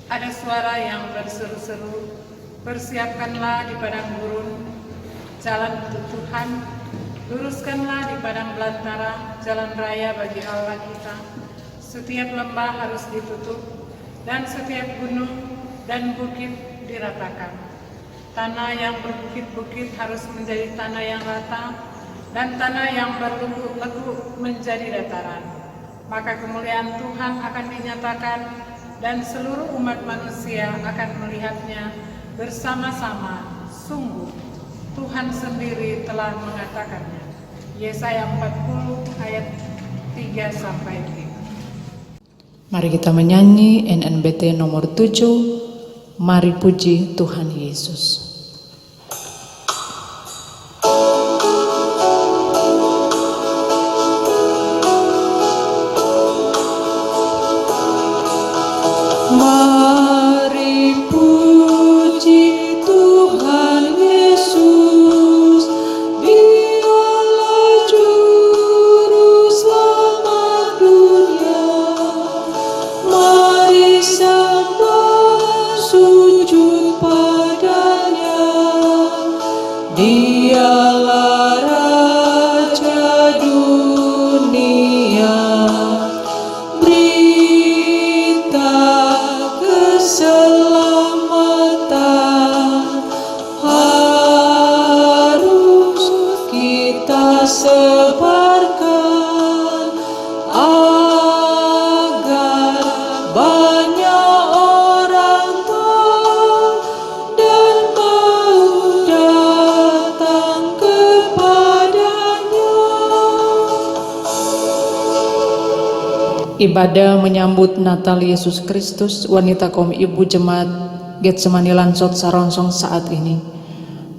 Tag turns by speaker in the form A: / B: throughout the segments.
A: Ada suara yang berseru-seru, "Persiapkanlah di padang gurun jalan untuk Tuhan, luruskanlah di padang belantara jalan raya bagi Allah kita. Setiap lembah harus ditutup, dan setiap gunung dan bukit diratakan. Tanah yang berbukit-bukit harus menjadi tanah yang rata, dan tanah yang berleguk-leguk menjadi dataran. Maka kemuliaan Tuhan akan dinyatakan, dan seluruh umat manusia akan melihatnya bersama-sama. Sungguh, Tuhan sendiri telah mengatakannya." Yesaya 40 ayat 3-5.
B: Mari kita menyanyi NNBT nomor 7, Mari Puji Tuhan Yesus. Mari puji Tuhan Yesus, Dialah Juru Selamat dunia. Mari sembah sujud padanya, Dialah Raja dunia. Keselamatan harus kita sebarkan agar banyak orang tahu dan mau datang kepadanya. Ibadah menyambut Natal Yesus Kristus, wanita kaum ibu jemaat Getsemani Lansot Sarongsong saat ini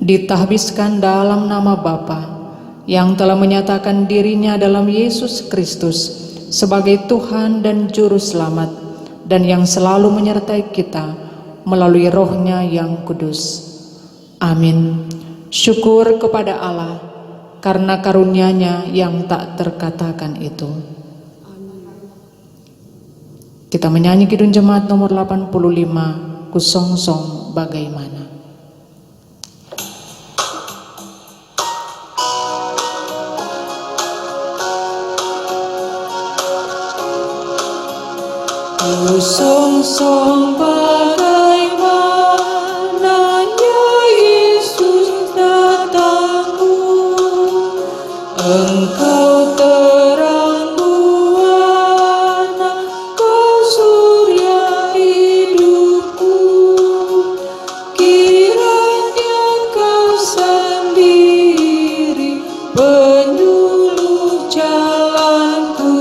B: ditahbiskan dalam nama Bapa yang telah menyatakan dirinya dalam Yesus Kristus sebagai Tuhan dan Juru Selamat, dan yang selalu menyertai kita melalui Roh-Nya yang kudus. Amin. Syukur kepada Allah karena karunia-Nya yang tak terkatakan itu. Kita menyanyi Kidung Jemaat nomor 85, Kusongsong Bagaimana. Kusongsong bagaimana Yesus datangmu, Engkau terang buana, Kau surya hidupku. Kiranya Kau sendiri penyuluh jalanku,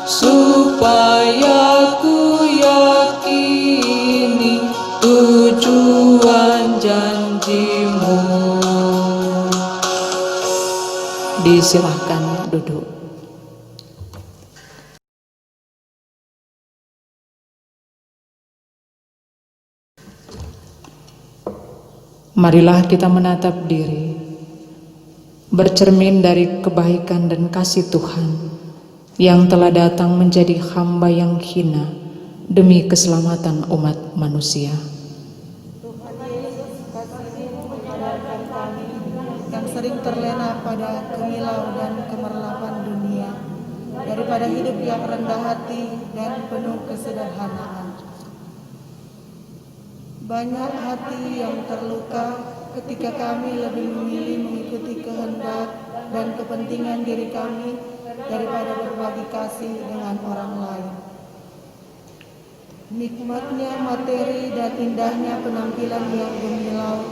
B: supaya ku yakini tujuan janjimu. Disilahkan duduk. Marilah kita menatap diri, bercermin dari kebaikan dan kasih Tuhan yang telah datang menjadi hamba yang hina demi keselamatan umat manusia.
C: Tuhan Yesus, kasih-Mu menyadarkan kami yang sering terlena pada kemilau dan kemerlapan dunia, daripada hidup yang rendah hati dan penuh kesederhanaan. Banyak hati yang terluka ketika kami lebih memilih mengikuti kehendak dan kepentingan diri kami daripada berbagi kasih dengan orang lain. Nikmatnya materi dan indahnya penampilan yang gemilau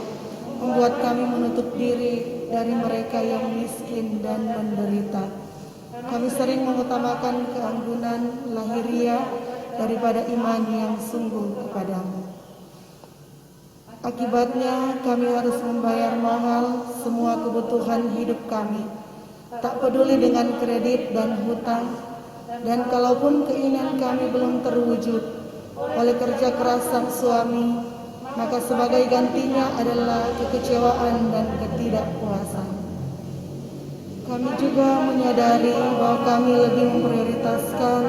C: membuat kami menutup diri dari mereka yang miskin dan menderita. Kami sering mengutamakan keanggunan lahiriah daripada iman yang sungguh kepadamu. Akibatnya kami harus membayar mahal semua kebutuhan hidup kami, tak peduli dengan kredit dan hutang, dan kalaupun keinginan kami belum terwujud oleh kerja keras sang suami, maka sebagai gantinya adalah kekecewaan dan ketidakpuasan. Kami juga menyadari bahwa kami lebih memprioritaskan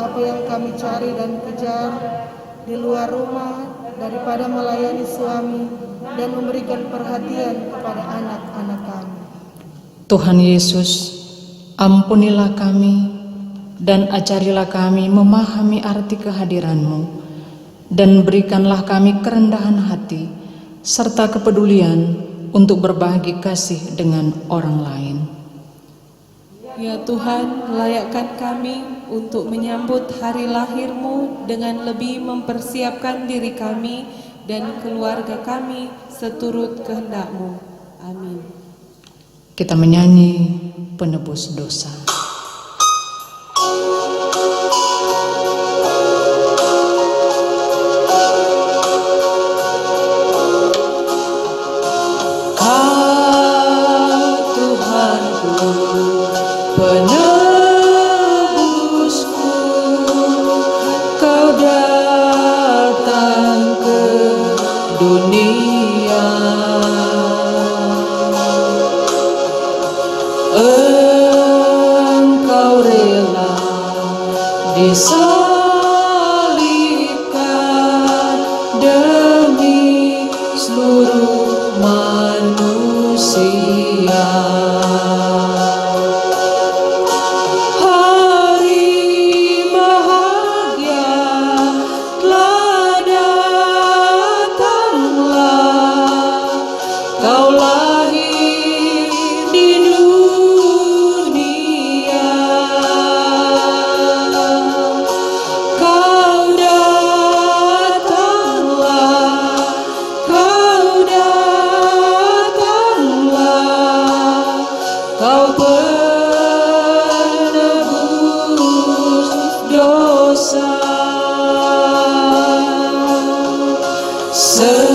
C: apa yang kami cari dan kejar di luar rumah daripada melayani suami dan memberikan perhatian kepada anak-anak kami.
B: Tuhan Yesus, ampunilah kami dan ajarilah kami memahami arti kehadiran-Mu, dan berikanlah kami kerendahan hati serta kepedulian untuk berbagi kasih dengan orang lain.
D: Ya Tuhan, layakkan kami untuk menyambut hari lahir-Mu dengan lebih mempersiapkan diri kami dan keluarga kami seturut kehendak-Mu. Amin.
B: Kita menyanyi penebus dosa.
D: Penebusku, Kau datang ke dunia. Engkau rela disalibkan demi seluruh manusia. Semuanya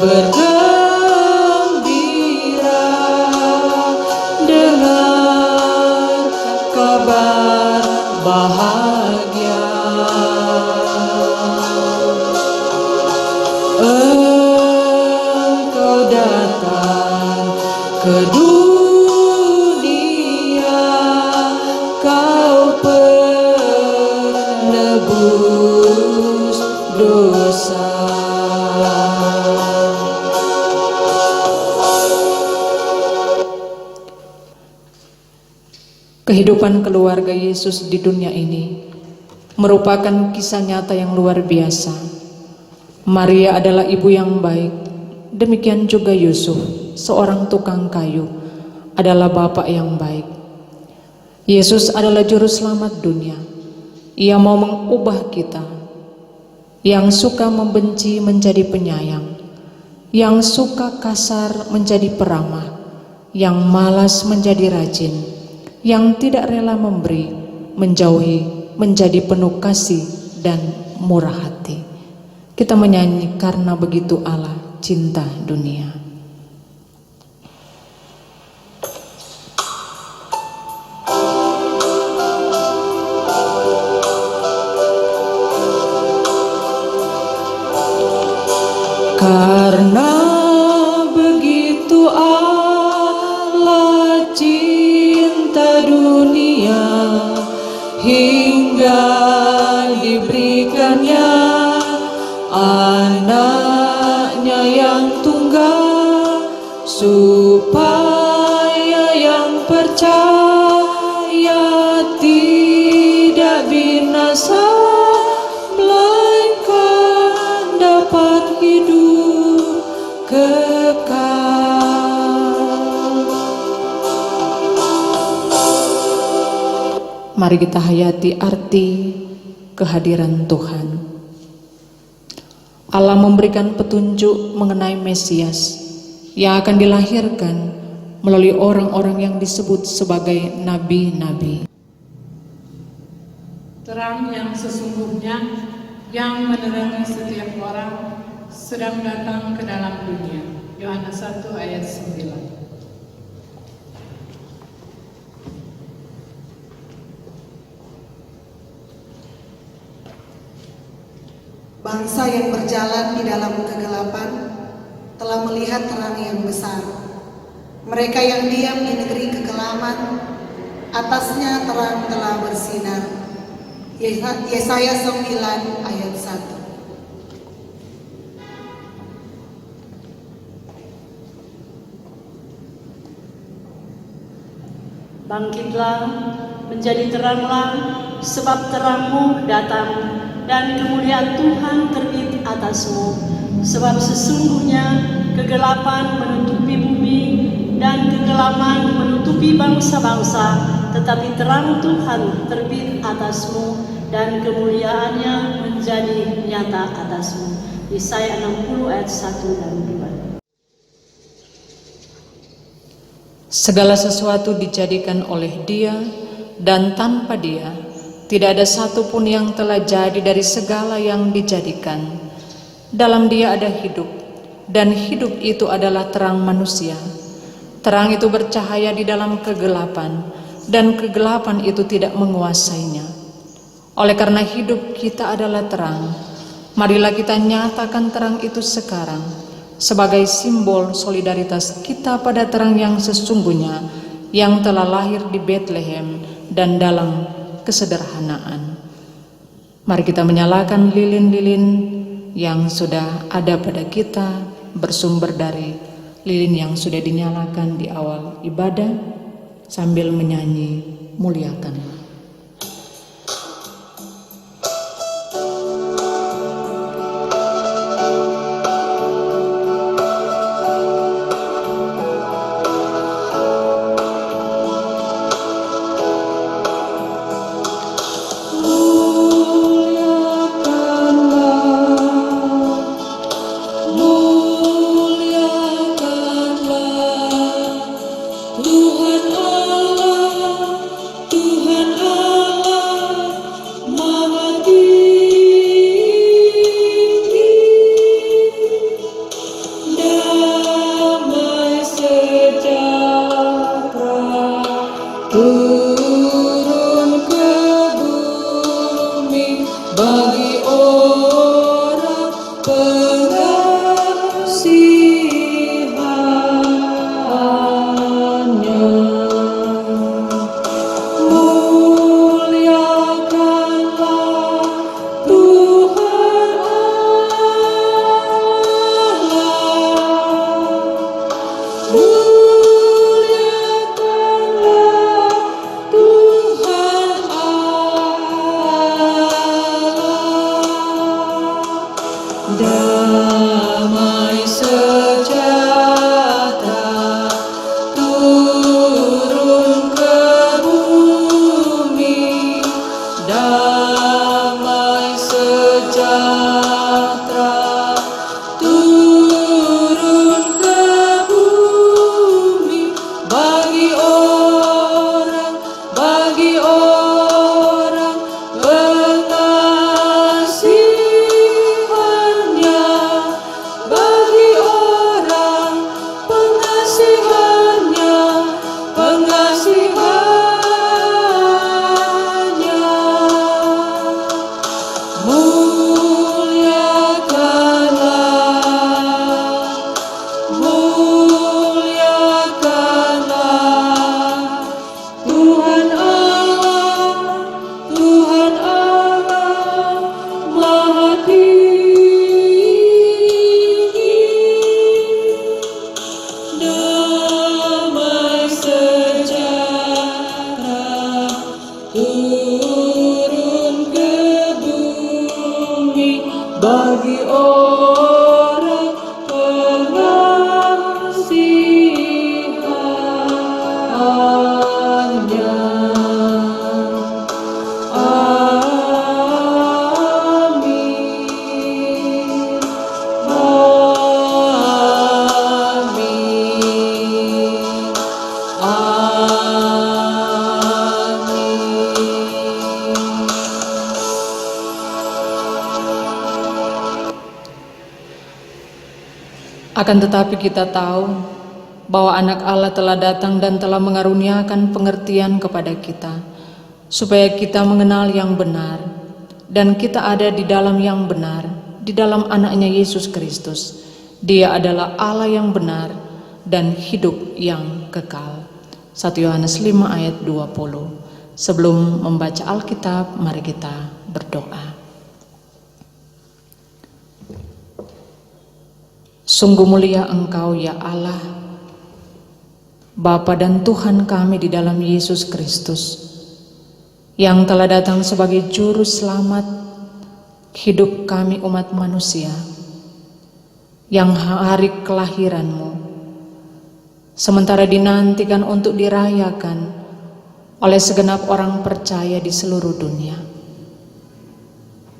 D: bergembira dengar kabar bahagia. Engkau datang ke dunia, Kau penebus dosa.
B: Kehidupan keluarga Yesus di dunia ini merupakan kisah nyata yang luar biasa. Maria adalah ibu yang baik, demikian juga Yusuf, seorang tukang kayu, adalah bapak yang baik. Yesus adalah juru selamat dunia. Ia mau mengubah kita, yang suka membenci menjadi penyayang, yang suka kasar menjadi peramah, yang malas menjadi rajin, yang tidak rela memberi, menjauhi, menjadi penuh kasih dan murah hati. Kita menyanyi Karena Begitu Allah Cinta Dunia.
D: Karena begitu Allah cinta dunia, hingga diberikannya anaknya yang tunggal, supaya yang percaya tidak binasa, melainkan dapat hidup kekal.
B: Mari kita hayati arti kehadiran Tuhan. Allah memberikan petunjuk mengenai Mesias yang akan dilahirkan melalui orang-orang yang disebut sebagai nabi-nabi.
A: Terang yang sesungguhnya yang menerangi setiap orang sedang datang ke dalam dunia. Yohanes 1 ayat 9.
C: Bangsa yang berjalan di dalam kegelapan telah melihat terang yang besar. Mereka yang diam di negeri kekelaman, atasnya terang telah bersinar. Yesaya 9 ayat 1.
E: Bangkitlah, menjadi teranglah, sebab terangmu datang, dan kemuliaan Tuhan terbit atasmu. Sebab sesungguhnya kegelapan menutupi bumi, dan kegelapan menutupi bangsa-bangsa, tetapi terang Tuhan terbit atasmu, dan kemuliaannya menjadi nyata atasmu. Yesaya 60 ayat 1 dan 2.
B: Segala sesuatu dijadikan oleh Dia, dan tanpa Dia tidak ada satupun yang telah jadi dari segala yang dijadikan. Dalam Dia ada hidup, dan hidup itu adalah terang manusia. Terang itu bercahaya di dalam kegelapan, dan kegelapan itu tidak menguasainya. Oleh karena hidup kita adalah terang, marilah kita nyatakan terang itu sekarang, sebagai simbol solidaritas kita pada terang yang sesungguhnya yang telah lahir di Bethlehem dan dalam kesederhanaan. Mari kita menyalakan lilin-lilin yang sudah ada pada kita, bersumber dari lilin yang sudah dinyalakan di awal ibadah, sambil menyanyi muliakanlah.
D: Turun ke bumi bagi orang pengasihannya. Muliakanlah Tuhan Allah. Damai sejahtera turun ke bumi, damai sejahtera turun ke bumi bagi orang bagi orang pengasihannya. Amin. Amin. Amin.
B: Akan tetapi kita tahu bahwa Anak Allah telah datang dan telah mengaruniakan pengertian kepada kita, supaya kita mengenal yang benar, dan kita ada di dalam yang benar, di dalam Anaknya Yesus Kristus. Dia adalah Allah yang benar dan hidup yang kekal. 1 Yohanes 5 ayat 20. Sebelum membaca Alkitab, mari kita berdoa. Sungguh mulia Engkau ya Allah, Bapa dan Tuhan kami di dalam Yesus Kristus, yang telah datang sebagai juru selamat hidup kami umat manusia, yang hari kelahiran-Mu sementara dinantikan untuk dirayakan oleh segenap orang percaya di seluruh dunia.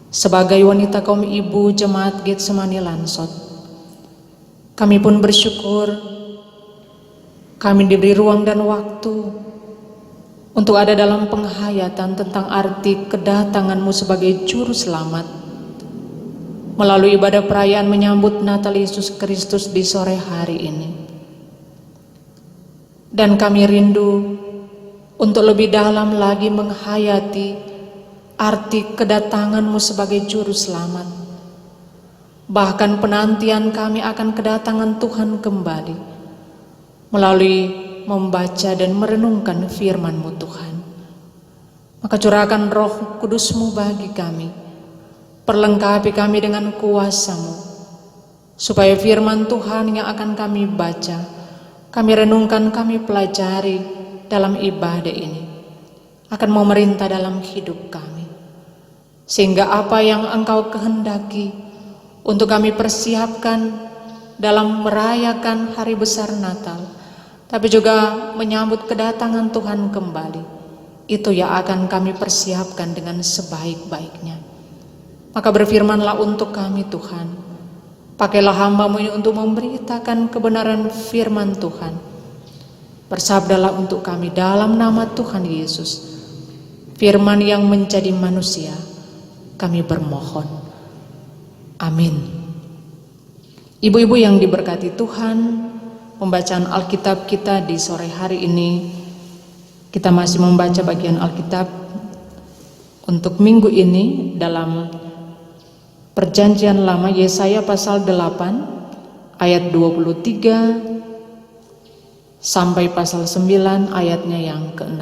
B: Sebagai wanita kaum ibu Jemaat Getsemani Lansot, kami pun bersyukur kami diberi ruang dan waktu untuk ada dalam penghayatan tentang arti kedatangan-Mu sebagai juru selamat melalui ibadah perayaan menyambut Natal Yesus Kristus di sore hari ini. Dan kami rindu untuk lebih dalam lagi menghayati arti kedatangan-Mu sebagai juru selamat. Bahkan penantian kami akan kedatangan Tuhan kembali melalui membaca dan merenungkan firman-Mu Tuhan. Maka curahkan Roh Kudus-Mu bagi kami, perlengkapi kami dengan kuasa-Mu, supaya firman Tuhan yang akan kami baca, kami renungkan, kami pelajari dalam ibadah ini akan memerintah dalam hidup kami, sehingga apa yang Engkau kehendaki untuk kami persiapkan dalam merayakan hari besar Natal, tapi juga menyambut kedatangan Tuhan kembali, itu yang akan kami persiapkan dengan sebaik-baiknya. Maka berfirmanlah untuk kami Tuhan, pakailah hamba-Mu ini untuk memberitakan kebenaran firman Tuhan. Bersabdalah untuk kami dalam nama Tuhan Yesus, firman yang menjadi manusia, kami bermohon. Amin. Ibu-ibu yang diberkati Tuhan, pembacaan Alkitab kita di sore hari ini, kita masih membaca bagian Alkitab untuk minggu ini dalam Perjanjian Lama, Yesaya pasal 8 ayat 23 sampai pasal 9 ayatnya yang ke-6.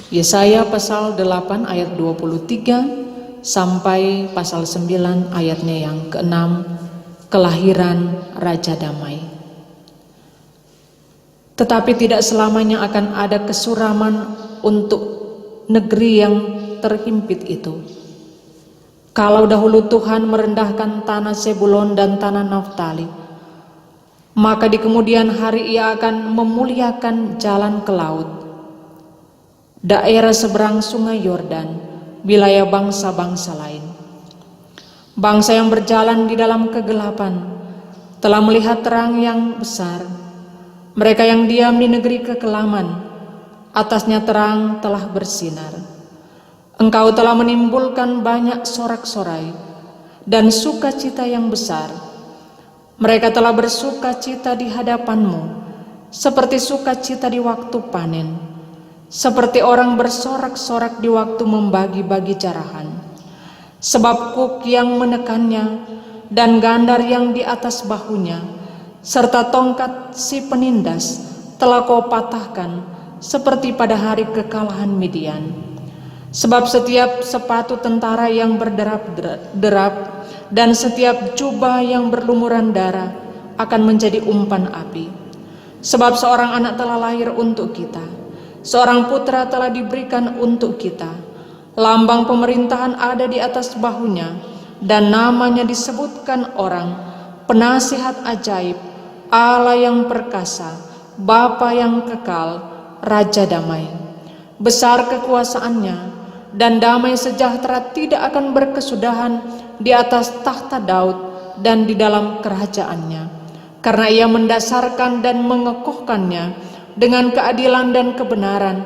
B: Yesaya pasal 8 ayat 23 sampai pasal 9 ayatnya yang ke-6, kelahiran Raja Damai. Tetapi tidak selamanya akan ada kesuraman untuk negeri yang terhimpit itu. Kalau dahulu Tuhan merendahkan tanah Sebulon dan tanah Naftali, maka di kemudian hari Ia akan memuliakan jalan ke laut, daerah seberang sungai Yordan, wilayah bangsa-bangsa lain. Bangsa yang berjalan di dalam kegelapan telah melihat terang yang besar. Mereka yang diam di negeri kekelaman, atasnya terang telah bersinar. Engkau telah menimbulkan banyak sorak-sorai dan sukacita yang besar. Mereka telah bersuka cita di hadapan-Mu, seperti sukacita di waktu panen, seperti orang bersorak-sorak di waktu membagi-bagi jarahan. Sebab kuk yang menekannya dan gandar yang di atas bahunya, serta tongkat si penindas telah Kau patahkan, seperti pada hari kekalahan Midian. Sebab setiap sepatu tentara yang berderap-derap dan setiap jubah yang berlumuran darah akan menjadi umpan api. Sebab seorang anak telah lahir untuk kita, seorang putra telah diberikan untuk kita. Lambang pemerintahan ada di atas bahunya, dan namanya disebutkan orang, Penasihat Ajaib, Allah yang perkasa, Bapa yang kekal, Raja Damai. Besar kekuasaannya, dan damai sejahtera tidak akan berkesudahan di atas tahta Daud dan di dalam kerajaannya, karena Ia mendasarkan dan mengekohkannya dengan keadilan dan kebenaran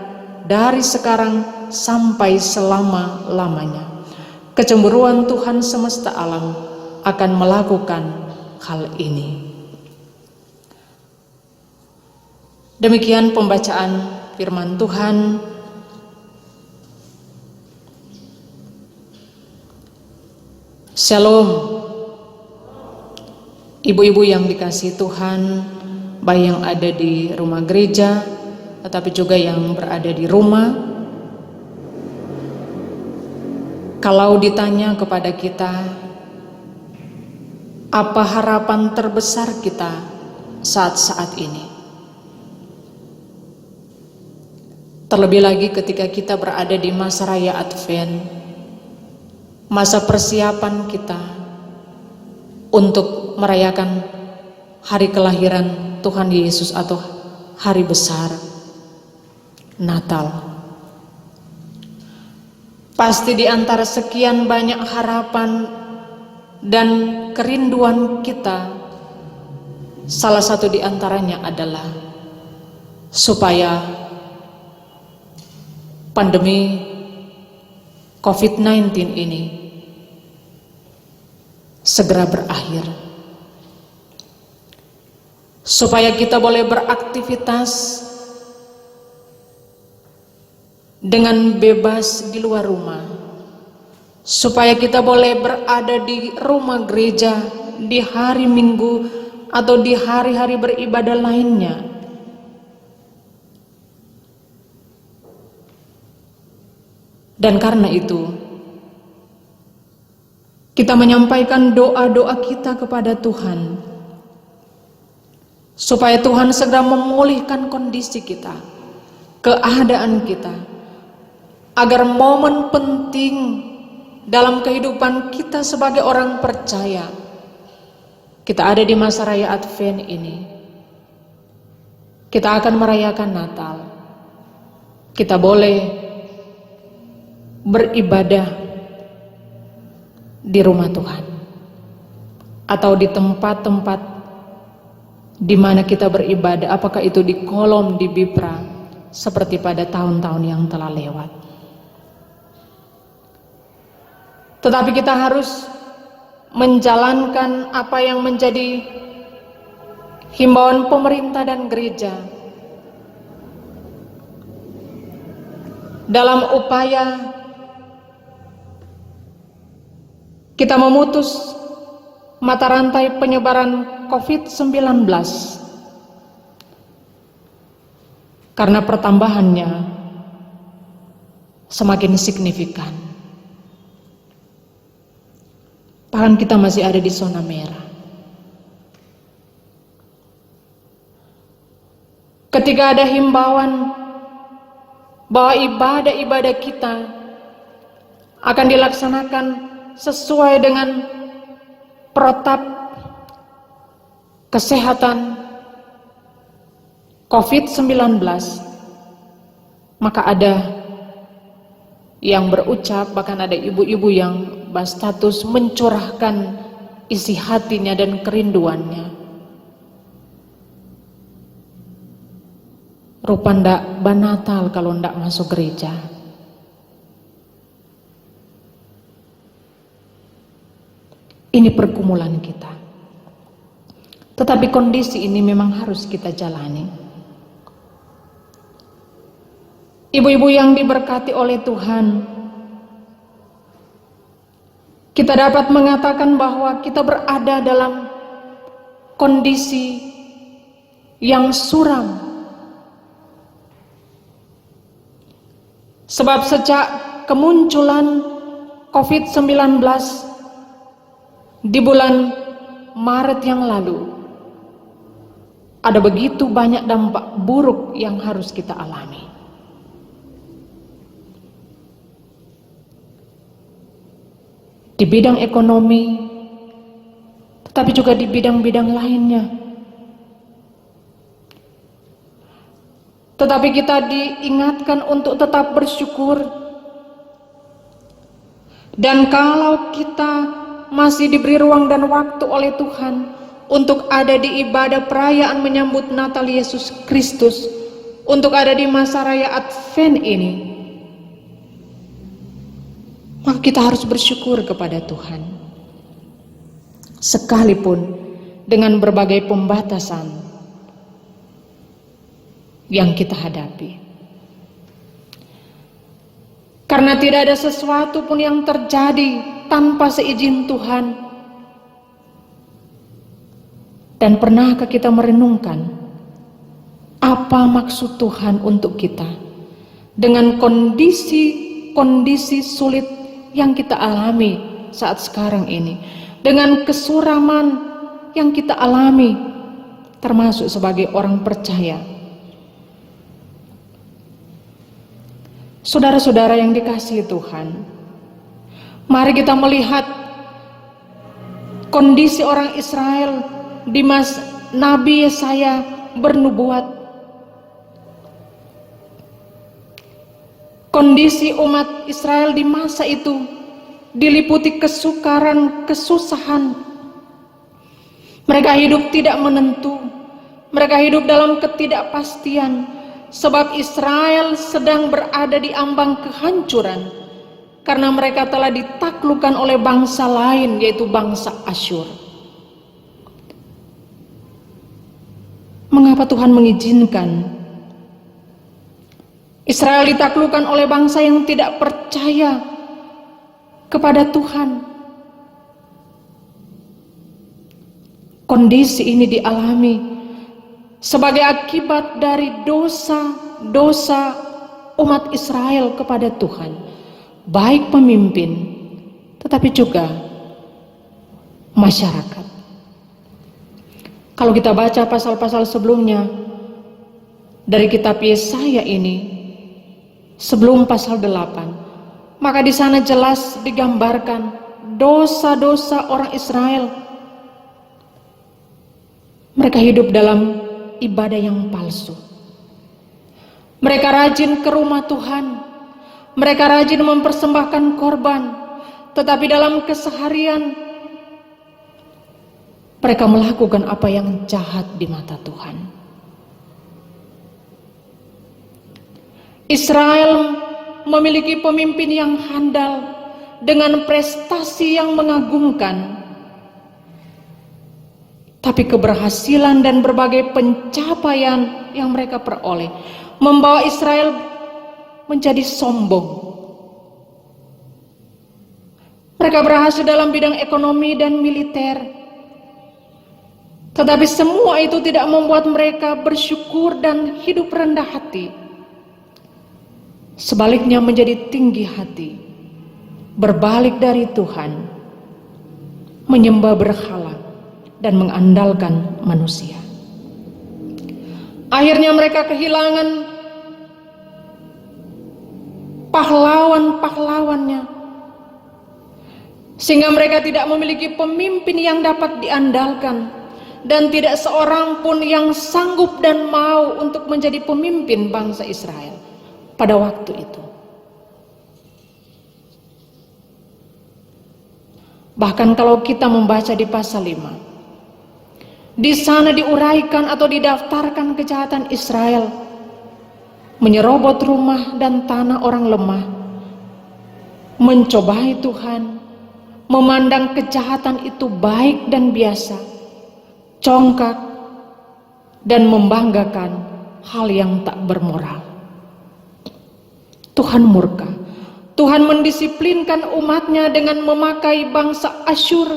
B: dari sekarang sampai selama-lamanya. Kecemburuan Tuhan semesta alam akan melakukan hal ini. Demikian pembacaan firman Tuhan. Shalom. Ibu-ibu yang dikasihi Tuhan, baik yang ada di rumah gereja tetapi juga yang berada di rumah. Kalau ditanya kepada kita, apa harapan terbesar kita saat-saat ini? Terlebih lagi ketika kita berada di masa raya Advent, masa persiapan kita untuk merayakan hari kelahiran Tuhan Yesus atau hari besar Natal. Pasti di antara sekian banyak harapan dan kerinduan kita, salah satu di antaranya adalah supaya pandemi COVID-19 ini segera berakhir, supaya kita boleh beraktivitas dengan bebas di luar rumah, supaya kita boleh berada di rumah gereja di hari Minggu atau di hari-hari beribadah lainnya. Dan karena itu, kita menyampaikan doa-doa kita kepada Tuhan, supaya Tuhan segera memulihkan kondisi kita, keadaan kita, agar momen penting dalam kehidupan kita sebagai orang percaya, kita ada di masa raya Advent ini, kita akan merayakan Natal, kita boleh beribadah di rumah Tuhan atau di tempat-tempat di mana kita beribadah, apakah itu di kolom, di Bipra, seperti pada tahun-tahun yang telah lewat. Tetapi kita harus menjalankan apa yang menjadi himbauan pemerintah dan gereja dalam upaya kita memutus mata rantai penyebaran COVID-19, karena pertambahannya semakin signifikan. Bahkan kita masih ada di zona merah. Ketika ada himbauan bahwa ibadah-ibadah kita akan dilaksanakan sesuai dengan protap kesehatan COVID-19, maka ada yang berucap, bahkan ada ibu-ibu yang berstatus mencurahkan isi hatinya dan kerinduannya. Rupa ndak banatal kalau ndak masuk gereja. Ini pergumulan kita. Tetapi kondisi ini memang harus kita jalani. Ibu-ibu yang diberkati oleh Tuhan, kita dapat mengatakan bahwa kita berada dalam kondisi yang suram. Sebab sejak kemunculan COVID-19 di bulan Maret yang lalu, ada begitu banyak dampak buruk yang harus kita alami. Di bidang ekonomi, tetapi juga di bidang-bidang lainnya. Tetapi kita diingatkan untuk tetap bersyukur. Dan kalau kita masih diberi ruang dan waktu oleh Tuhan untuk ada di ibadah perayaan menyambut Natal Yesus Kristus, untuk ada di masa raya Advent ini, maka kita harus bersyukur kepada Tuhan. Sekalipun dengan berbagai pembatasan yang kita hadapi. Karena tidak ada sesuatu pun yang terjadi tanpa seizin Tuhan. Dan pernahkah kita merenungkan apa maksud Tuhan untuk kita dengan kondisi sulit yang kita alami saat sekarang ini, dengan kesuraman yang kita alami termasuk sebagai orang percaya. Saudara-saudara yang dikasihi Tuhan, mari kita melihat kondisi orang Israel di masa Nabi Yesaya bernubuat. Kondisi umat Israel di masa itu diliputi kesukaran, kesusahan. Mereka hidup tidak menentu, mereka hidup dalam ketidakpastian, sebab Israel sedang berada di ambang kehancuran karena mereka telah ditaklukkan oleh bangsa lain, yaitu bangsa Asyur. Mengapa Tuhan mengizinkan Israel ditaklukkan oleh bangsa yang tidak percaya kepada Tuhan? Kondisi ini dialami sebagai akibat dari dosa-dosa umat Israel kepada Tuhan, baik pemimpin tetapi juga masyarakat. Kalau kita baca pasal-pasal sebelumnya dari kitab Yesaya ini, sebelum pasal 8, maka di sana jelas digambarkan dosa-dosa orang Israel. Mereka hidup dalam ibadah yang palsu. Mereka rajin ke rumah Tuhan, mereka rajin mempersembahkan korban, tetapi dalam keseharian mereka melakukan apa yang jahat di mata Tuhan. Israel memiliki pemimpin yang handal dengan prestasi yang mengagumkan, tapi keberhasilan dan berbagai pencapaian yang mereka peroleh membawa Israel menjadi sombong. Mereka berhasil dalam bidang ekonomi dan militer, tetapi semua itu tidak membuat mereka bersyukur dan hidup rendah hati. Sebaliknya menjadi tinggi hati, berbalik dari Tuhan, menyembah berhala dan mengandalkan manusia. Akhirnya mereka kehilangan pahlawan-pahlawannya, sehingga mereka tidak memiliki pemimpin yang dapat diandalkan, dan tidak seorang pun yang sanggup dan mau untuk menjadi pemimpin bangsa Israel pada waktu itu. Bahkan kalau kita membaca di pasal 5, di sana diuraikan atau didaftarkan kejahatan Israel, menyerobot rumah dan tanah orang lemah, mencobai Tuhan, memandang kejahatan itu baik dan biasa, congkak, dan membanggakan hal yang tak bermoral. Tuhan murka. Tuhan mendisiplinkan umatnya dengan memakai bangsa Asyur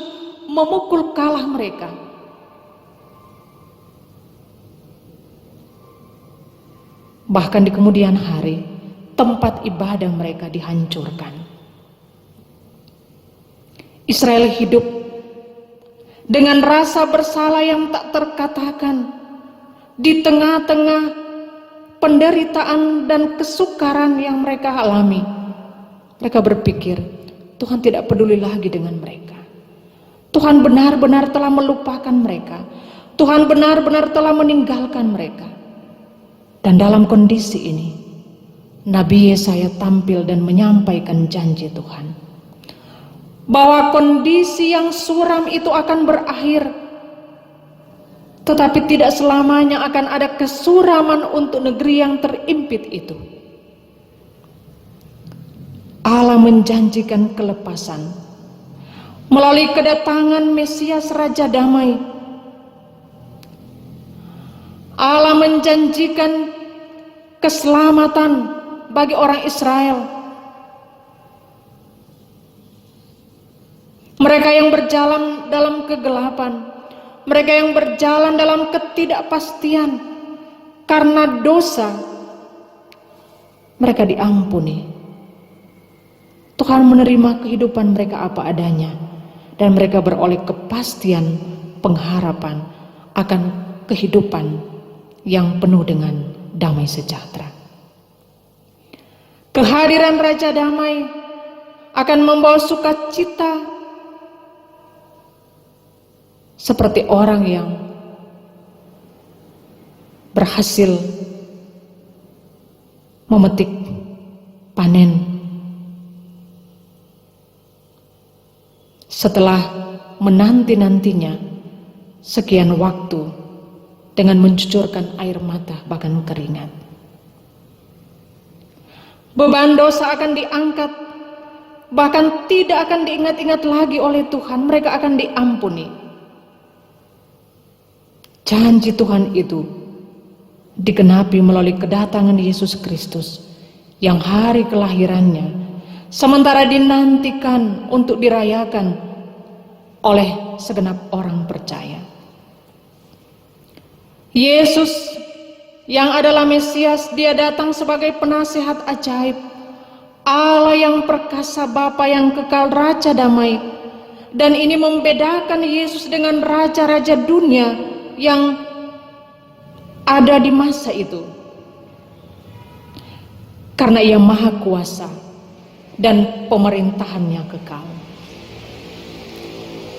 B: memukul kalah mereka. Bahkan di kemudian hari, tempat ibadah mereka dihancurkan. Israel hidup dengan rasa bersalah yang tak terkatakan di tengah-tengah penderitaan dan kesukaran yang mereka alami. Mereka berpikir Tuhan tidak peduli lagi dengan mereka. Tuhan benar-benar telah melupakan mereka. Tuhan benar-benar telah meninggalkan mereka. Dan dalam kondisi ini, Nabi Yesaya tampil dan menyampaikan janji Tuhan, bahwa kondisi yang suram itu akan berakhir, tetapi tidak selamanya akan ada kesuraman untuk negeri yang terimpit itu. Allah menjanjikan kelepasan melalui kedatangan Mesias Raja Damai. Allah menjanjikan keselamatan bagi orang Israel. Mereka yang berjalan dalam kegelapan, mereka yang berjalan dalam ketidakpastian, karena dosa mereka diampuni. Tuhan menerima kehidupan mereka apa adanya, dan mereka beroleh kepastian pengharapan akan kehidupan yang penuh dengan damai sejahtera. Kehadiran Raja Damai akan membawa sukacita seperti orang yang berhasil memetik panen setelah menanti-nantinya sekian waktu dengan mencucurkan air mata bahkan keringat. Beban dosa akan diangkat, bahkan tidak akan diingat-ingat lagi oleh Tuhan. Mereka akan diampuni. Janji Tuhan itu digenapi melalui kedatangan Yesus Kristus yang hari kelahirannya sementara dinantikan untuk dirayakan oleh segenap orang percaya. Yesus yang adalah Mesias, dia datang sebagai penasihat ajaib, Allah yang perkasa, Bapa yang kekal, Raja Damai. Dan ini membedakan Yesus dengan raja-raja dunia yang ada di masa itu, karena ia maha kuasa dan pemerintahannya kekal.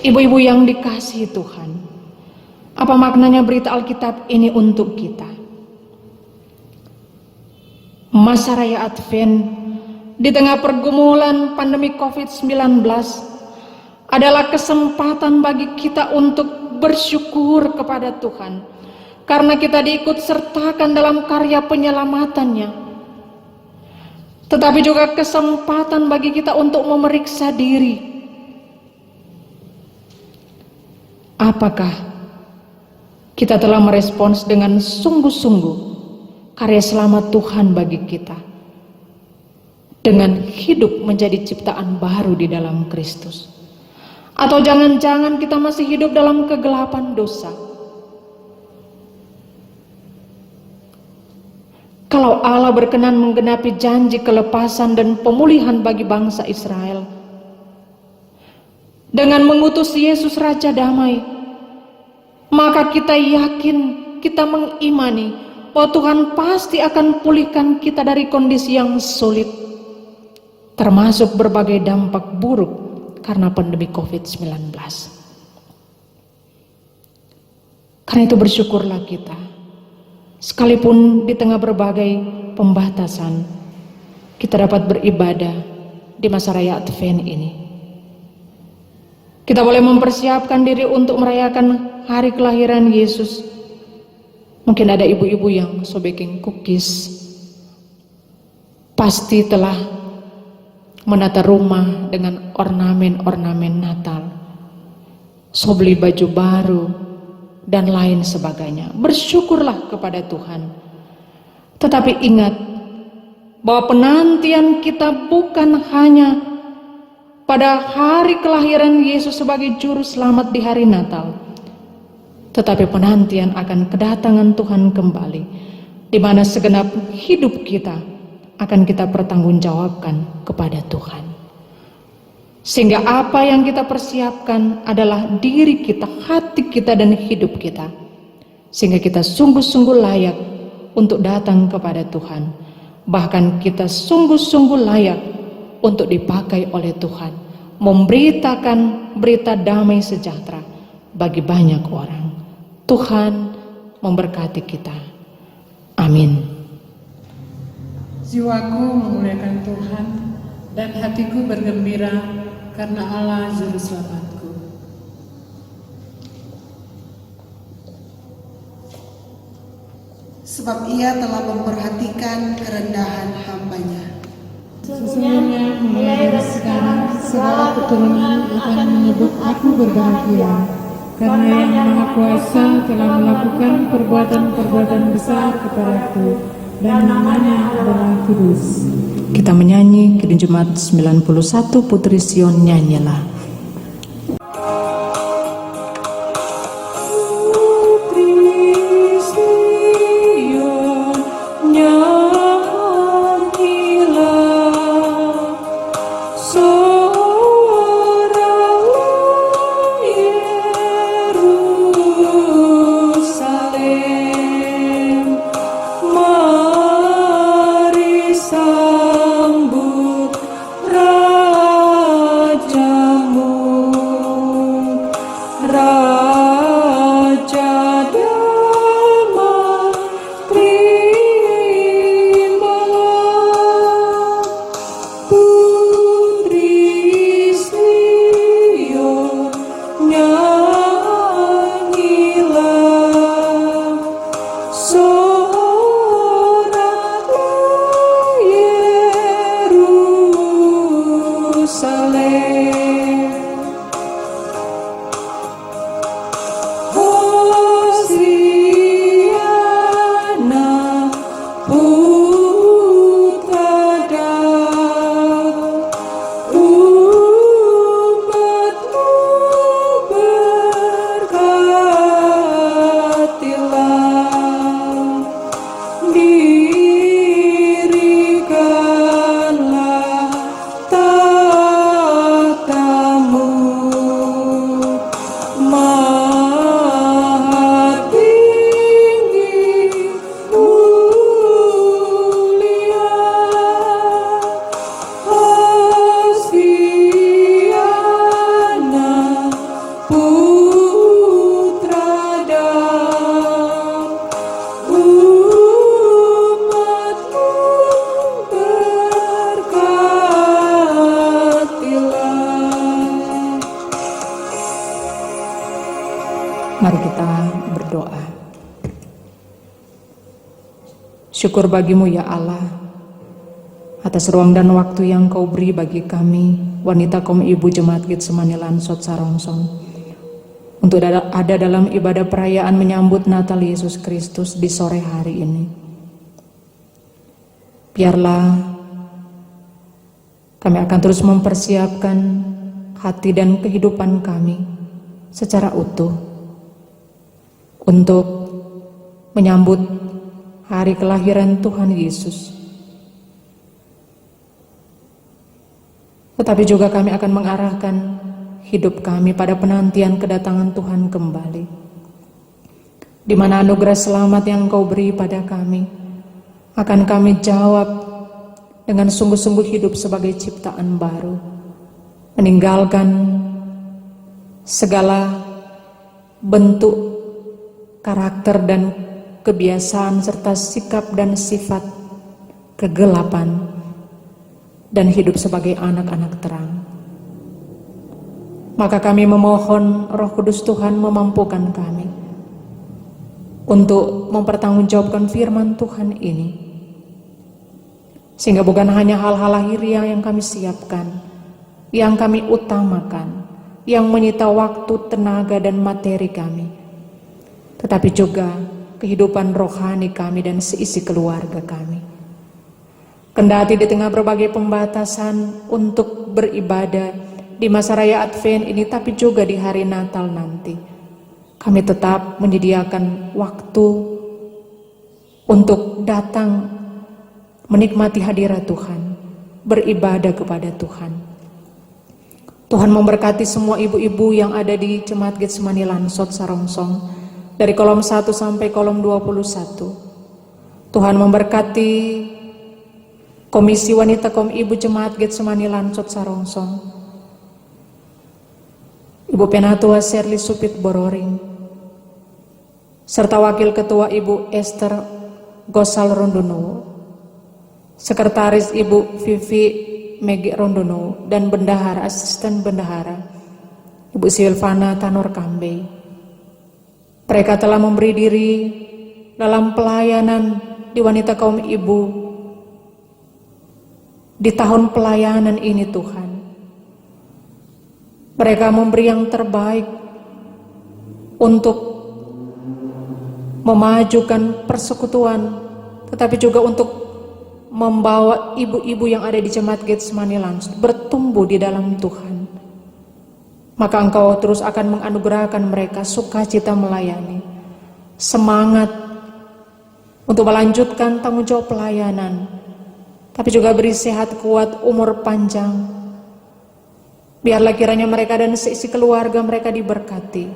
B: Ibu-ibu yang dikasihi Tuhan, apa maknanya berita Alkitab ini untuk kita? Masa Raya Advent di tengah pergumulan pandemi COVID-19 adalah kesempatan bagi kita untuk bersyukur kepada Tuhan karena kita diikut sertakan dalam karya penyelamatannya. Tetapi juga kesempatan bagi kita untuk memeriksa diri. Apakah kita telah merespons dengan sungguh-sungguh karya selamat Tuhan bagi kita dengan hidup menjadi ciptaan baru di dalam Kristus? Atau jangan-jangan kita masih hidup dalam kegelapan dosa? Kalau Allah berkenan menggenapi janji kelepasan dan pemulihan bagi bangsa Israel dengan mengutus Yesus Raja Damai, maka kita yakin, kita mengimani bahwa Tuhan pasti akan pulihkan kita dari kondisi yang sulit, termasuk berbagai dampak buruk karena pandemi COVID-19. Karena itu bersyukurlah kita, sekalipun di tengah berbagai pembatasan, kita dapat beribadah di masa Raya Advent ini. Kita boleh mempersiapkan diri untuk merayakan hari kelahiran Yesus. Mungkin ada ibu-ibu yang so baking cookies, pasti telah menata rumah dengan ornamen-ornamen Natal, so beli baju baru, dan lain sebagainya. Bersyukurlah kepada Tuhan. Tetapi ingat bahwa penantian kita bukan hanya pada hari kelahiran Yesus sebagai juru selamat di hari Natal, tetapi penantian akan kedatangan Tuhan kembali, di mana segenap hidup kita akan kita pertanggungjawabkan kepada Tuhan. Sehingga apa yang kita persiapkan adalah diri kita, hati kita, dan hidup kita. Sehingga kita sungguh-sungguh layak untuk datang kepada Tuhan. Bahkan kita sungguh-sungguh layak untuk dipakai oleh Tuhan, memberitakan berita damai sejahtera bagi banyak orang. Tuhan memberkati kita. Amin.
A: Jiwaku memuliakan Tuhan dan hatiku bergembira karena Allah Juru Selamatku.
C: Sebab ia telah memperhatikan kerendahan hamba-Nya.
A: Sesungguhnya mulai dari sekarang segala keturunan akan menyebut aku berbahagia, karena Yang Maha Kuasa telah melakukan perbuatan-perbuatan besar kepadaku, dan namanya adalah kudus.
B: Kita menyanyi Kidung Jemaat 91, Putri Sion nyanyilah. Putri Sion
D: sambut Rajamu, Raja damai, terimalah Putri Sion, nyanyilah sorak Yerusalem. Hosiana putra Daud, umatmu berkatilah, dirikanlah tatamu, maha tinggi mulia. Hosiana putra Daud, umatmu berkatilah.
B: Mari kita berdoa. Syukur bagimu ya Allah, atas ruang dan waktu yang kau beri bagi kami, wanita kaum ibu Jemaat Getsemani Lansot Sarongsong, untuk ada dalam ibadah perayaan menyambut Natal Yesus Kristus di sore hari ini. Biarlah kami akan terus mempersiapkan hati dan kehidupan kami secara utuh untuk menyambut hari kelahiran Tuhan Yesus. Tetapi juga kami akan mengarahkan hidup kami pada penantian kedatangan Tuhan kembali, di mana anugerah selamat yang Kau beri pada kami akan kami jawab dengan sungguh-sungguh hidup sebagai ciptaan baru, meninggalkan segala bentuk karakter dan kebiasaan serta sikap dan sifat kegelapan, dan hidup sebagai anak-anak terang. Maka kami memohon Roh Kudus Tuhan memampukan kami untuk mempertanggungjawabkan firman Tuhan ini, sehingga bukan hanya hal-hal lahiriah yang kami siapkan, yang kami utamakan, yang menyita waktu, tenaga, dan materi kami, tetapi juga kehidupan rohani kami dan seisi keluarga kami. Kendati di tengah berbagai pembatasan untuk beribadah di masa raya Advent ini, tapi juga di hari Natal nanti, kami tetap menyediakan waktu untuk datang menikmati hadirat Tuhan, beribadah kepada Tuhan. Tuhan memberkati semua ibu-ibu yang ada di Jemaat Getsemani Lansot Sarongsong, dari kolom 1 sampai kolom 21. Tuhan memberkati Komisi Wanita Kaum Ibu Jemaat Getsemani Lansot Sarongsong, Ibu Penatua Serli Supit Bororing, serta Wakil Ketua Ibu Esther Gosal Rondono, Sekretaris Ibu Vivi Megi Rondono, dan Bendahara, Asisten Bendahara Ibu Silvana Tanor Kambe. Mereka telah memberi diri dalam pelayanan di Wanita Kaum Ibu di tahun pelayanan ini, Tuhan. Mereka memberi yang terbaik untuk memajukan persekutuan, tetapi juga untuk membawa ibu-ibu yang ada di Jemaat Getsemani Lansot bertumbuh di dalam Tuhan. Maka Engkau terus akan menganugerahkan mereka sukacita melayani, semangat untuk melanjutkan tanggung jawab pelayanan, tapi juga beri sehat kuat, umur panjang. Biarlah kiranya mereka dan seisi keluarga mereka diberkati.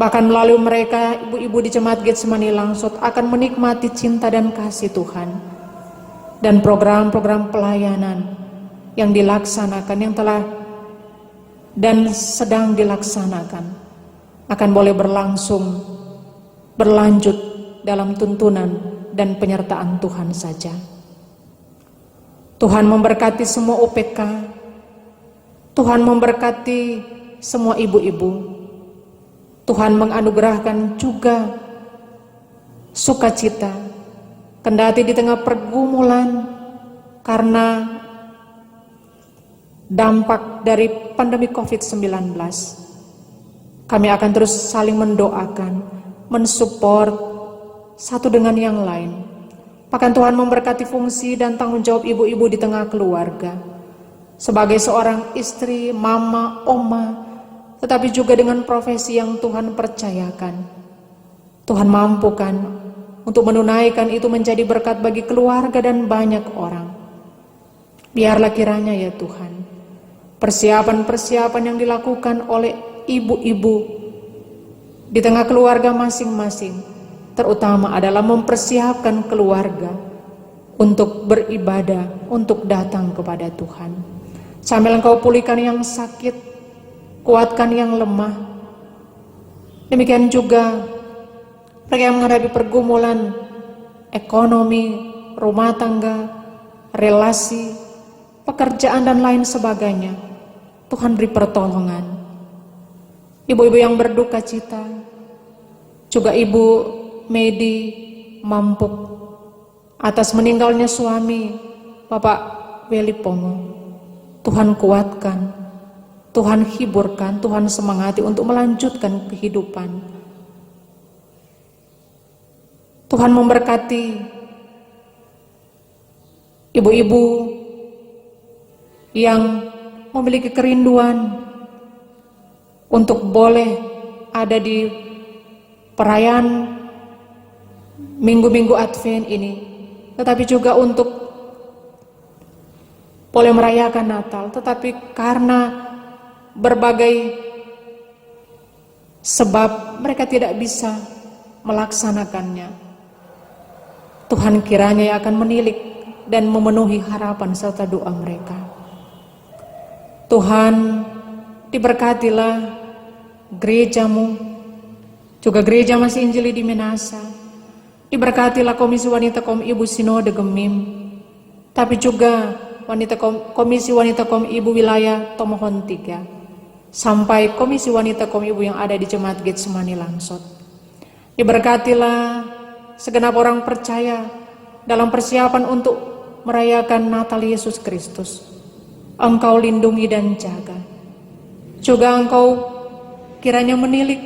B: Bahkan melalui mereka, ibu-ibu di Jemaat Getsemani Lansot akan menikmati cinta dan kasih Tuhan. dan program-program pelayanan yang dilaksanakan, yang telah dan sedang dilaksanakan akan boleh berlanjut dalam tuntunan dan penyertaan Tuhan saja. Tuhan memberkati semua UPK, Tuhan memberkati semua ibu-ibu, Tuhan menganugerahkan juga sukacita, kendati di tengah pergumulan karena dampak dari pandemi COVID-19. Kami akan terus saling mendoakan, mensupport satu dengan yang lain. Bahkan Tuhan memberkati fungsi dan tanggung jawab ibu-ibu di tengah keluarga. Sebagai seorang istri, mama, oma, tetapi juga dengan profesi yang Tuhan percayakan. Tuhan mampukan untuk menunaikan itu menjadi berkat bagi keluarga dan banyak orang. Biarlah kiranya ya Tuhan, persiapan-persiapan yang dilakukan oleh ibu-ibu di tengah keluarga masing-masing, terutama adalah mempersiapkan keluarga untuk beribadah, untuk datang kepada Tuhan. Sambil Engkau pulihkan yang sakit, kuatkan yang lemah. Demikian juga mereka yang menghadapi pergumulan ekonomi, rumah tangga, relasi, pekerjaan dan lain sebagainya. Tuhan beri pertolongan. Ibu-ibu yang berduka cita, juga Ibu Medi Mampuk atas meninggalnya suami Bapak Weli Pongo. Tuhan kuatkan, Tuhan hiburkan, Tuhan semangati untuk melanjutkan kehidupan. Tuhan memberkati ibu-ibu yang memiliki kerinduan untuk boleh ada di perayaan minggu-minggu Advent ini, tetapi juga untuk boleh merayakan Natal, tetapi karena berbagai sebab mereka tidak bisa melaksanakannya. Tuhan kiranya yang akan menilik dan memenuhi harapan serta doa mereka. Tuhan, diberkatilah gerejamu, juga gereja Masih Injili di Minasa. Diberkatilah Komisi Wanita Kom Ibu Sinode Gemim, tapi juga Komisi Wanita Kom Ibu Wilayah Tomohon 3, sampai Komisi Wanita Kom Ibu yang ada di Jemaat Getsemani Langsot. Diberkatilah segenap orang percaya dalam persiapan untuk merayakan Natal Yesus Kristus. Engkau lindungi dan jaga. Juga Engkau kiranya menilik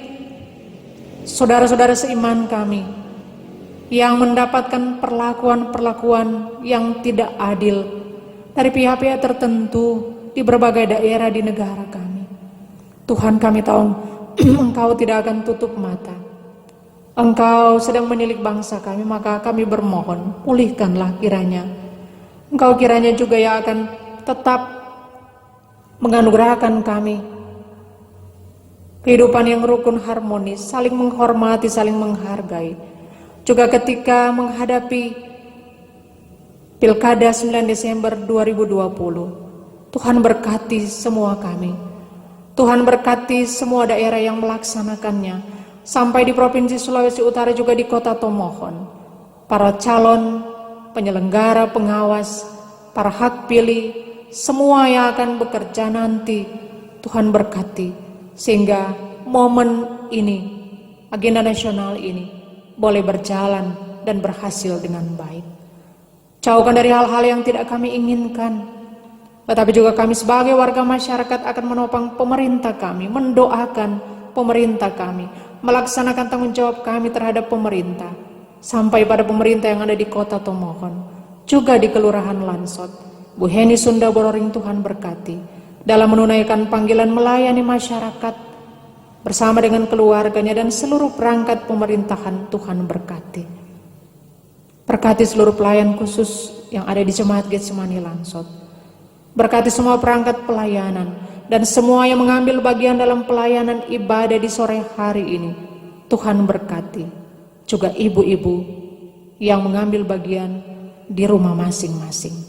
B: saudara-saudara seiman kami yang mendapatkan perlakuan-perlakuan yang tidak adil dari pihak-pihak tertentu di berbagai daerah di negara kami. Tuhan, kami tahu Engkau tidak akan tutup mata. Engkau sedang menilik bangsa kami, maka kami bermohon, pulihkanlah kiranya. Engkau kiranya juga yang akan tetap menganugerahkan kami kehidupan yang rukun, harmonis, saling menghormati, saling menghargai. Juga ketika menghadapi Pilkada 9 Desember 2020, Tuhan berkati semua kami. Tuhan berkati semua daerah yang melaksanakannya, sampai di Provinsi Sulawesi Utara juga di Kota Tomohon. Para calon penyelenggara, pengawas, para hak pilih, semua yang akan bekerja nanti, Tuhan berkati, sehingga momen ini, agenda nasional ini, boleh berjalan dan berhasil dengan baik. Jauhkan dari hal-hal yang tidak kami inginkan, tetapi juga kami sebagai warga masyarakat akan menopang pemerintah kami, mendoakan pemerintah kami, melaksanakan tanggung jawab kami terhadap pemerintah, sampai pada pemerintah yang ada di Kota Tomohon, juga di Kelurahan Lansot. Bu Heni Sunda Bororing, Tuhan berkati dalam menunaikan panggilan melayani masyarakat bersama dengan keluarganya dan seluruh perangkat pemerintahan. Tuhan berkati. Berkati seluruh pelayan khusus yang ada di Jemaat Getsemani Lansot. Berkati semua perangkat pelayanan dan semua yang mengambil bagian dalam pelayanan ibadah di sore hari ini. Tuhan berkati. Juga ibu-ibu yang mengambil bagian di rumah masing-masing.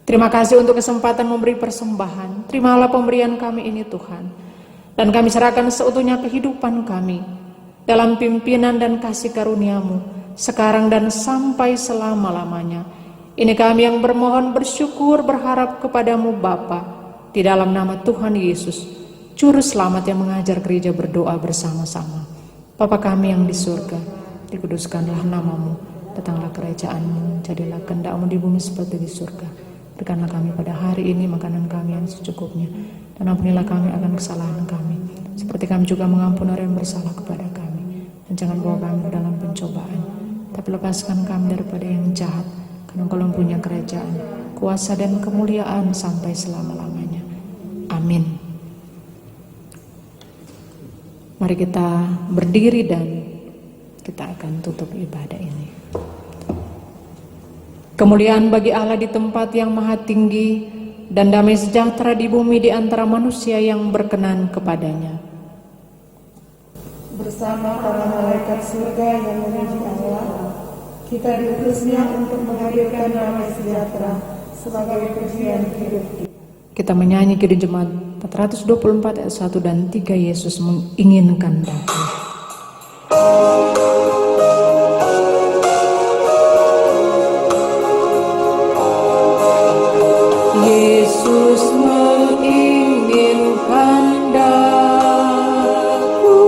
B: Terima kasih untuk kesempatan memberi persembahan. Terimalah pemberian kami ini Tuhan. Dan kami serahkan seutuhnya kehidupan kami dalam pimpinan dan kasih karunia-Mu sekarang dan sampai selama-lamanya. Ini kami yang bermohon, bersyukur, berharap kepadamu Bapa, di dalam nama Tuhan Yesus, Juru Selamat yang mengajar gereja berdoa bersama-sama. Bapa kami yang di surga, dikuduskanlah nama-Mu, datanglah kerajaan-Mu, jadilah kehendak-Mu di bumi seperti di surga. Berikanlah kami pada hari ini makanan kami yang secukupnya, dan ampunilah kami akan kesalahan kami, seperti kami juga mengampuni orang yang bersalah kepada kami. Dan jangan bawa kami dalam pencobaan, tapi lepaskan kami daripada yang jahat, karena Engkau punya kerajaan, kuasa dan kemuliaan sampai selama-lamanya. Amin. Mari kita berdiri dan kita akan tutup ibadah ini. Kemuliaan bagi Allah di tempat yang maha tinggi, dan damai sejahtera di bumi di antara manusia yang berkenan kepadanya.
C: Bersama para malaikat surga yang memuji Allah, kita diutusnya untuk menghadirkan damai sejahtera sebagai pujian hidup.
B: Kita menyanyi Kidung Jemaat 424 ayat 1 dan 3, Yesus menginginkan datang.
D: Yesus menginginkan daku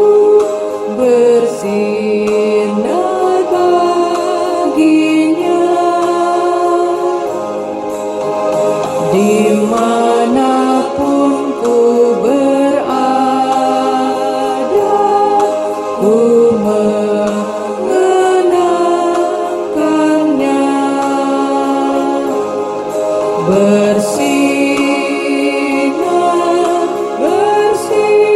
D: bersinar baginya, dimanapun ku berada, ku mengenangkannya. Bersinar, bersinar,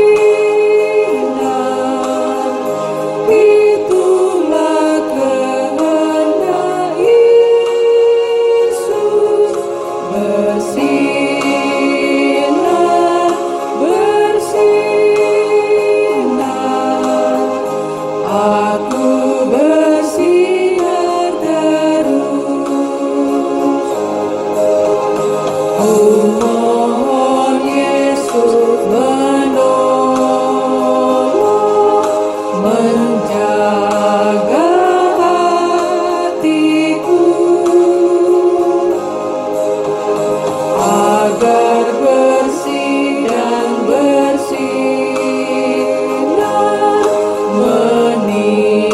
D: itulah kehendak Yesus. Bersinar, bersinar, aku bersinar terus. Mohon Yesus menolong, menjaga hatiku, agar bersih dan bersinar, meniru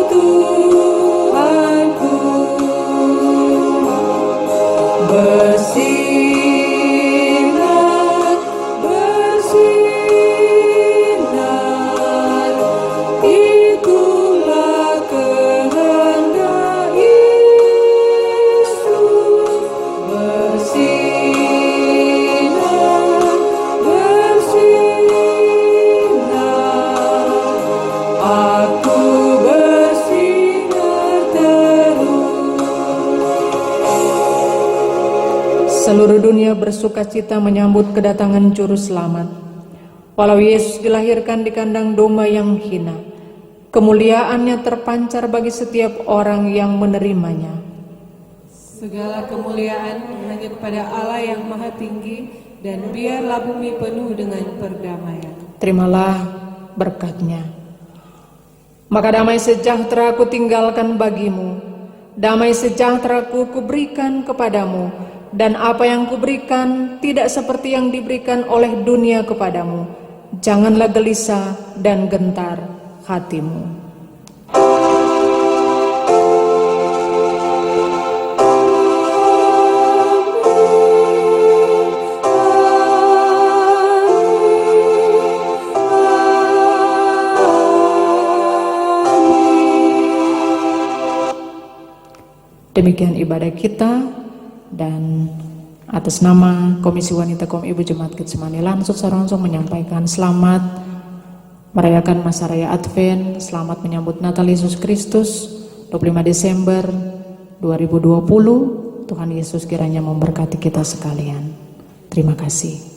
D: Tuhanku. Bersinar, bersinar, itulah kehendak Yesus. Bersinar, bersinar, aku bersinar terus.
B: Seluruh dunia bersukacita menyambut kedatangan Juru Selamat. Walau Yesus dilahirkan di kandang domba yang hina, kemuliaannya terpancar bagi setiap orang yang menerimanya.
D: Segala kemuliaan hanya kepada Allah yang maha tinggi, dan biarlah bumi penuh dengan perdamaian.
B: Terimalah berkat-Nya. Maka damai sejahtera ku tinggalkan bagimu, damai sejahtera ku kuberikan kepadamu, dan apa yang kuberikan tidak seperti yang diberikan oleh dunia kepadamu. Janganlah gelisah dan gentar hatimu. Demikian ibadah kita, dan atas nama Komisi Wanita Kom Ibu Jemaat Getsemani Lansut Sarongsong menyampaikan selamat merayakan masa raya Advent, selamat menyambut Natal Yesus Kristus 25 Desember 2020. Tuhan Yesus kiranya memberkati kita sekalian. Terima kasih.